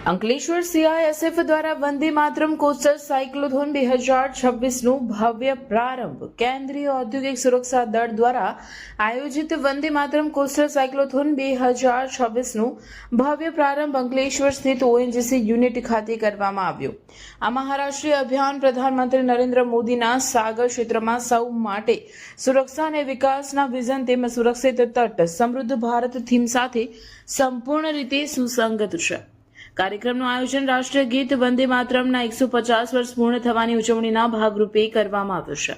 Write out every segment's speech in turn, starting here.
Ankleshwar CISF દ્વારા Vande Mataram coastal cyclothon 2026નું ભવ્ય પ્રારંભ. કેન્દ્રીય ઔદ્યોગિક સુરક્ષા દળ દ્વારા આયોજિત વંદે માતરમ કોસ્ટલ સાયક્લોથોન 2026નું ભવ્ય પ્રારંભ અંકલેશ્વર સ્થિત ONGC યુનિટ ખાતે કરવામાં આવ્યો. આ મહારાષ્ટ્રીય અભિયાન પ્રધાનમંત્રી નરેન્દ્ર મોદીના સાગર ક્ષેત્રમાં સૌ માટે સુરક્ષા અને વિકાસના વિઝન તેમજ સુરક્ષિત તટ સમૃદ્ધ ભારત થીમ સાથે સંપૂર્ણ રીતે સુસંગત છે. કાર્યક્રમનું આયોજન રાષ્ટ્રીય ગીત વંદે માતરમના 150 વર્ષ પૂર્ણ થવાની ઉજવણીના ભાગરૂપે કરવામાં આવ્યું છે.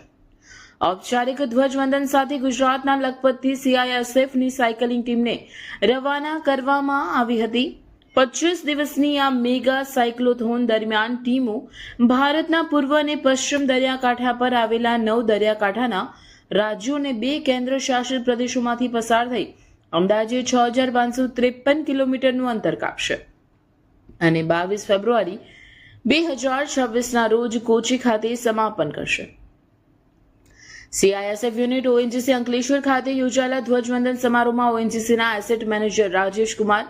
ઔપચારિક ધ્વજવંદન સાથે ગુજરાતના લખપતથી CISFની સાયકલિંગ ટીમને રવાના કરવામાં આવી હતી. 25 દિવસની આ મેગા સાયક્લોથોન દરમિયાન ટીમો ભારતના પૂર્વ અને પશ્ચિમ દરિયાકાંઠા પર આવેલા 9 દરિયાકાંઠાના રાજ્યો અને 2 કેન્દ્ર શાસિત પ્રદેશોમાંથી પસાર થઈ અંદાજે 6553 કિલોમીટરનું અંતર કાપશે અને 22 ફેબ્રુઆરી 2026ના રોજ કોચી ખાતે સમાપન કરશે. CISF યુનિટ ONGC અંકલેશ્વર ખાતે યોજાયેલા ધ્વજવંદન સમારોહમાં ONGCના એસેટ મેનેજર રાજેશ કુમાર,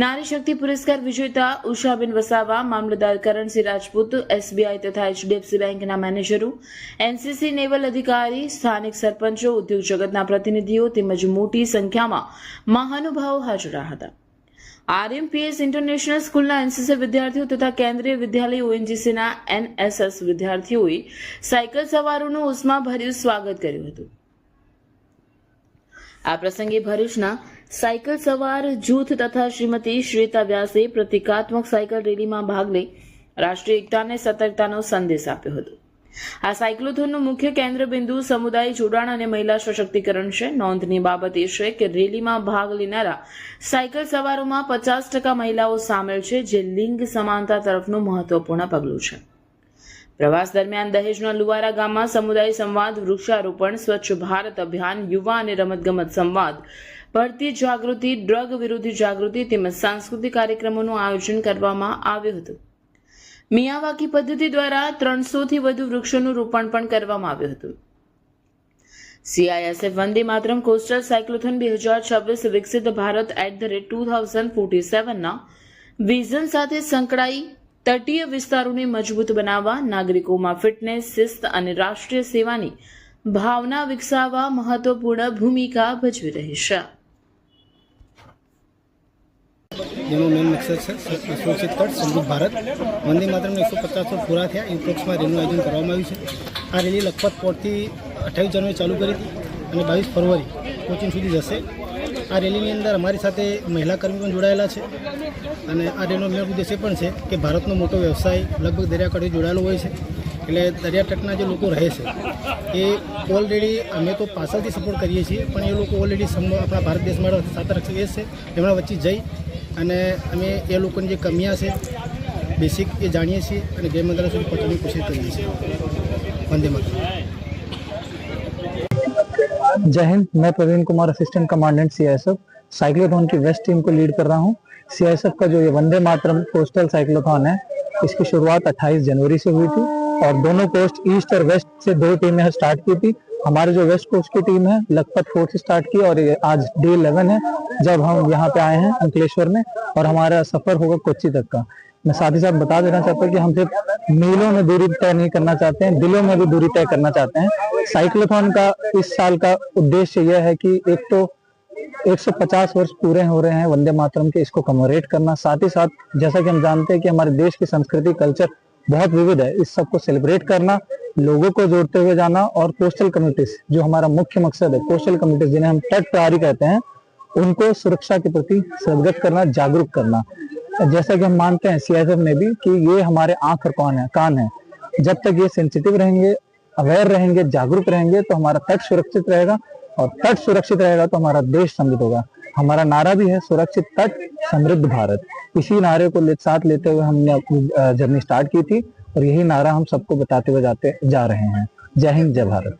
નારી શક્તિ પુરસ્કાર વિજેતા ઉષાબેન વસાવા, મામલતદાર કરણસિંહ રાજપૂત, SBI તથા HDFC બેંકના મેનેજરો, NCC નેવલ અધિકારી, સ્થાનિક સરપંચો, ઉદ્યોગ જગતના પ્રતિનિધિઓ તેમજ મોટી સંખ્યામાં મહાનુભાવો હાજર હતા. RMPS ઇન્ટરનેશનલ સ્કૂલના NCC વિદ્યાર્થીઓ તથા કેન્દ્રીય વિદ્યાલય ONGCના NSS વિદ્યાર્થીઓએ સાયકલ સવારોનું ઉષ્માભર્યું સ્વાગત કર્યું હતું. આ પ્રસંગે ભરૂચના સાયકલ સવાર જૂથ તથા શ્રીમતી શ્વેતા વ્યાસે પ્રતિકાત્મક સાયકલ રેલીમાં ભાગ લઈ રાષ્ટ્રીય એકતા અને સતર્કતાનો સંદેશ આપ્યો હતો. આ સાયક્લોથોનનું મુખ્ય કેન્દ્ર બિંદુ સમુદાય જોડાણ અને મહિલા સશક્તિકરણ છે. નોંધની બાબત એ છે કે રેલીમાં ભાગ લેનારા સાયકલ સવારોમાં 50% મહિલાઓ સામેલ છે, જે લિંગ સમાનતા તરફનું મહત્વપૂર્ણ પગલું છે. પ્રવાસ દરમિયાન દહેજના લુવારા ગામમાં સમુદાય સંવાદ, વૃક્ષારોપણ, સ્વચ્છ ભારત અભિયાન, યુવા અને રમતગમત સંવાદ, ભરતી જાગૃતિ, ડ્રગ વિરોધી જાગૃતિ તેમજ સાંસ્કૃતિક કાર્યક્રમોનું આયોજન કરવામાં આવ્યું હતું. મિયાવાકી પદ્ધતિ દ્વારા 300થી વધુ વૃક્ષોનું રોપણ પણ કરવામાં આવ્યું હતું. CISF Vande Mataram coastal cyclothon 2026 વિકસિત ભારત @2047ના વિઝન સાથે સંકળાઈ તટીય વિસ્તારોને મજબૂત બનાવવા, નાગરિકોમાં ફિટનેસ, શિસ્ત અને રાષ્ટ્રીય સેવાની ભાવના વિકસાવવા મહત્વપૂર્ણ ભૂમિકા ભજવી રહી છે. જેનો મેઇન મકસદ છે સુરક્ષિત તટ સમૃદ્ધ ભારત. વંદે માતરમના 150 વર્ષ પૂરા થયા એ ઉપલક્ષમાં રેલીનું આયોજન કરવામાં આવ્યું છે. આ રેલી લખપત પોર્ટથી 28 જાન્યુઆરી ચાલુ કરી હતી અને 22 ફેબ્રુઆરી કોચિંગ સુધી જશે. આ રેલીની અંદર અમારી સાથે મહિલા કર્મી પણ જોડાયેલા છે અને આ રેલીનો મેઇન ઉદ્દેશ્ય પણ છે કે ભારતનો મોટો વ્યવસાય લગભગ દરિયાકાંઠે જોડાયેલો હોય છે, એટલે દરિયાતટના જે લોકો રહે છે એ ઓલરેડી અમે તો પાછળથી સપોર્ટ કરીએ છીએ, પણ એ લોકો ઓલરેડી આપણા ભારત દેશમાં સાતરક્ષક દેશ છે, એમના વચ્ચે જઈ અને અમે એ લોકોની જે કમિયા છે બેસિક એ જાણીએ છીએ અને ગૃહ મંત્રાલય સુધી પહોંચવાની કોશિશ કરીએ છીએ. વંદે માતરમ. जय हिंद, मैं Praveen Kumar, assistant commandant CISF cyclothon की वेस्ट टीम को लीड कर रहा हूँ. CISF का जो ये वंदे मातरम कोस्टल साइक्लोथॉन है, इसकी शुरुआत 28 जनवरी से हुई थी और दोनों कोस्ट ईस्ट और वेस्ट से 2 टीमें स्टार्ट की थी. हमारे जो वेस्ट कोस्ट की टीम है लखपत फोर्ट से स्टार्ट की और ये आज डे 11 है जब हम यहाँ पे आए हैं अंकलेश्वर में और हमारा सफर होगा कोच्चि तक का. मैं साथ ही साथ बता देना चाहता हूँ कि हम सिर्फ मीलों में दूरी तय नहीं करना चाहते हैं, दिलों में भी दूरी तय करना चाहते हैं. साइक्लोथॉन का इस साल का उद्देश्य यह है कि एक तो 150 वर्ष पूरे हो रहे हैं वंदे मातरम के, इसको कमेमोरेट करना. साथ ही साथ जैसा कि हम जानते हैं कि हमारे देश की संस्कृति कल्चर बहुत विविध है, इस सबको सेलिब्रेट करना, लोगों को जोड़ते हुए जाना और कोस्टल कम्युनिटीज जो हमारा मुख्य मकसद है, कोस्टल कम्युनिटीज जिन्हें हम तट प्रहरी कहते हैं, उनको सुरक्षा के प्रति सजग करना, जागरूक करना. जैसा कि हम मानते हैं CISF में भी कि ये हमारे आंख और कान है. जब तक ये सेंसिटिव रहेंगे, अवेयर रहेंगे, जागरूक रहेंगे तो हमारा तट सुरक्षित रहेगा और तट सुरक्षित रहेगा तो हमारा देश समृद्ध होगा. हमारा नारा भी है सुरक्षित तट समृद्ध भारत. इसी नारे को साथ लेते हुए हमने अपनी जर्नी स्टार्ट की थी और यही नारा हम सबको बताते हुए जा रहे हैं. जय हिंद, जय भारत.